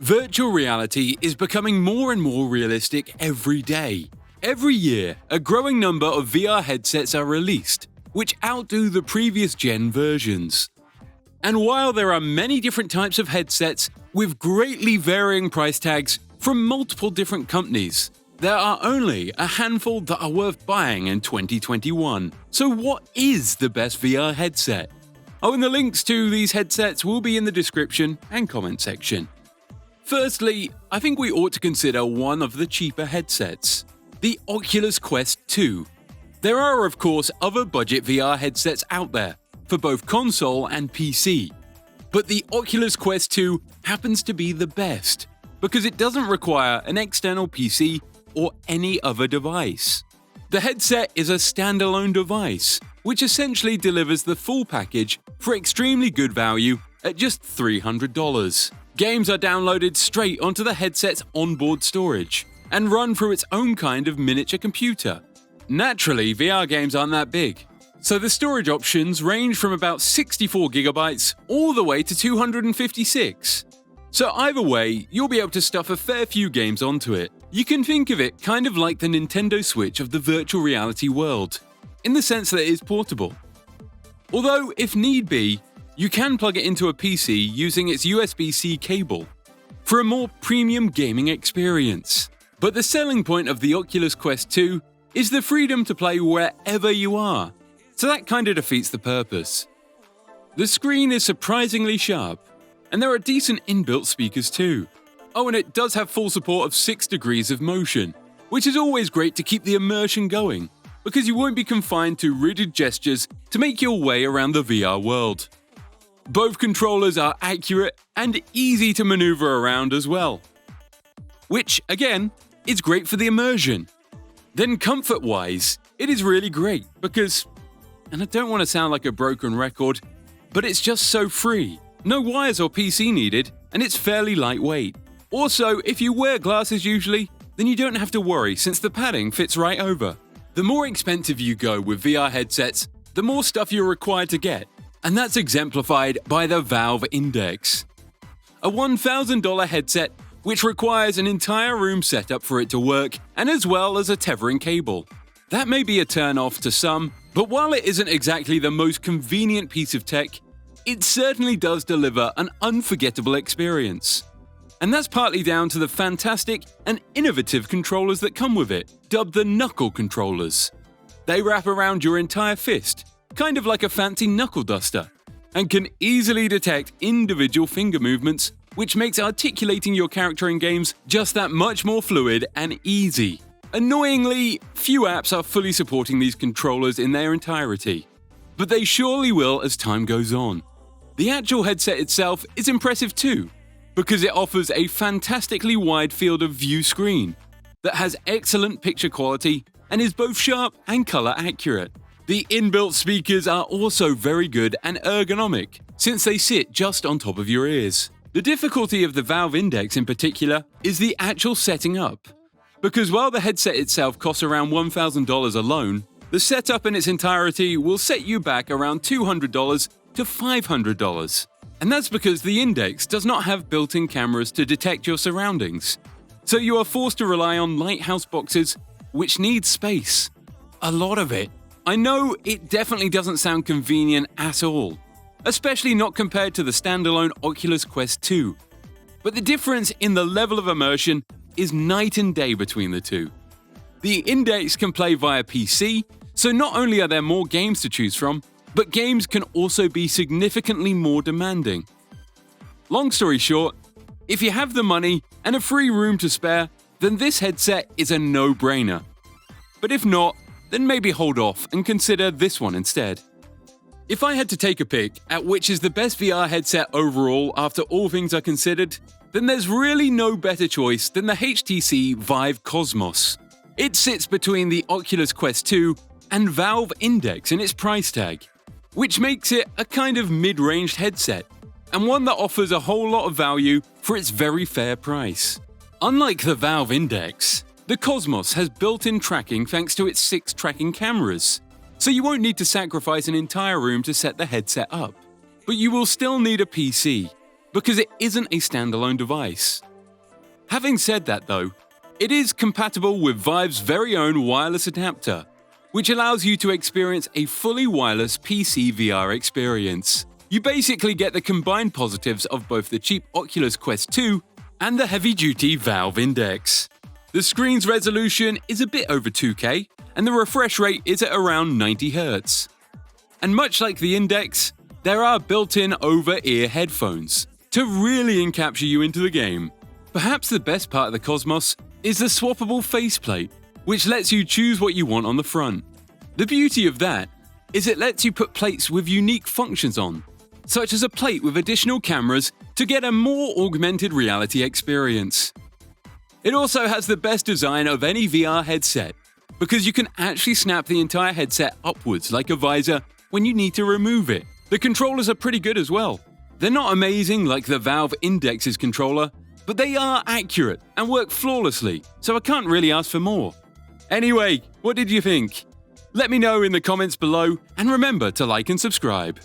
Virtual reality is becoming more and more realistic every day. Every year, a growing number of VR headsets are released, which outdo the previous gen versions. And while there are many different types of headsets with greatly varying price tags from multiple different companies, there are only a handful that are worth buying in 2021. So what is the best VR headset? And the links to these headsets will be in the description and comment section. Firstly, I think we ought to consider one of the cheaper headsets, the Oculus Quest 2. There are of course other budget VR headsets out there, for both console and PC. But the Oculus Quest 2 happens to be the best, because it doesn't require an external PC or any other device. The headset is a standalone device, which essentially delivers the full package for extremely good value at just $300. Games are downloaded straight onto the headset's onboard storage and run through its own kind of miniature computer. Naturally, VR games aren't that big, so the storage options range from about 64GB all the way to 256. So either way, you'll be able to stuff a fair few games onto it. You can think of it kind of like the Nintendo Switch of the virtual reality world, in the sense that it is portable. Although, if need be, you can plug it into a PC using its USB-C cable for a more premium gaming experience. But the selling point of the Oculus Quest 2 is the freedom to play wherever you are, so that kinda defeats the purpose. The screen is surprisingly sharp, and there are decent inbuilt speakers too. Oh, and it does have full support of 6 degrees of motion, which is always great to keep the immersion going, because you won't be confined to rigid gestures to make your way around the VR world. Both controllers are accurate and easy to maneuver around as well, which, again, is great for the immersion. Then comfort-wise, it is really great because, and I don't want to sound like a broken record, but it's just so free. No wires or PC needed, and it's fairly lightweight. Also, if you wear glasses usually, then you don't have to worry since the padding fits right over. The more expensive you go with VR headsets, the more stuff you're required to get. And that's exemplified by the Valve Index. A $1,000 headset which requires an entire room setup for it to work and as well as a tethering cable. That may be a turn-off to some, but while it isn't exactly the most convenient piece of tech, it certainly does deliver an unforgettable experience. And that's partly down to the fantastic and innovative controllers that come with it, dubbed the knuckle controllers. They wrap around your entire fist, kind of like a fancy knuckle duster, and can easily detect individual finger movements, which makes articulating your character in games just that much more fluid and easy. Annoyingly, few apps are fully supporting these controllers in their entirety, but they surely will as time goes on. The actual headset itself is impressive too, because it offers a fantastically wide field of view screen that has excellent picture quality and is both sharp and color accurate. The inbuilt speakers are also very good and ergonomic, since they sit just on top of your ears. The difficulty of the Valve Index in particular is the actual setting up, because while the headset itself costs around $1,000 alone, the setup in its entirety will set you back around $200 to $500. And that's because the Index does not have built-in cameras to detect your surroundings, so you are forced to rely on lighthouse boxes, which need space. A lot of it. I know it definitely doesn't sound convenient at all, especially not compared to the standalone Oculus Quest 2. But the difference in the level of immersion is night and day between the two. The Index can play via PC, so not only are there more games to choose from, but games can also be significantly more demanding. Long story short, if you have the money and a free room to spare, then this headset is a no-brainer. But if not, then maybe hold off and consider this one instead. If I had to take a pick at which is the best VR headset overall after all things are considered, then there's really no better choice than the HTC Vive Cosmos. It sits between the Oculus Quest 2 and Valve Index in its price tag, which makes it a kind of mid-ranged headset, and one that offers a whole lot of value for its very fair price. Unlike the Valve Index, the Cosmos has built-in tracking thanks to its 6 tracking cameras, so you won't need to sacrifice an entire room to set the headset up. But you will still need a PC, because it isn't a standalone device. Having said that though, it is compatible with Vive's very own wireless adapter, which allows you to experience a fully wireless PC VR experience. You basically get the combined positives of both the cheap Oculus Quest 2 and the heavy-duty Valve Index. The screen's resolution is a bit over 2K, and the refresh rate is at around 90Hz. And much like the Index, there are built-in over-ear headphones to really encapture you into the game. Perhaps the best part of the Cosmos is the swappable faceplate, which lets you choose what you want on the front. The beauty of that is it lets you put plates with unique functions on, such as a plate with additional cameras to get a more augmented reality experience. It also has the best design of any VR headset, because you can actually snap the entire headset upwards like a visor when you need to remove it. The controllers are pretty good as well. They're not amazing like the Valve Index's controller, but they are accurate and work flawlessly, so I can't really ask for more. Anyway, what did you think? Let me know in the comments below, and remember to like and subscribe.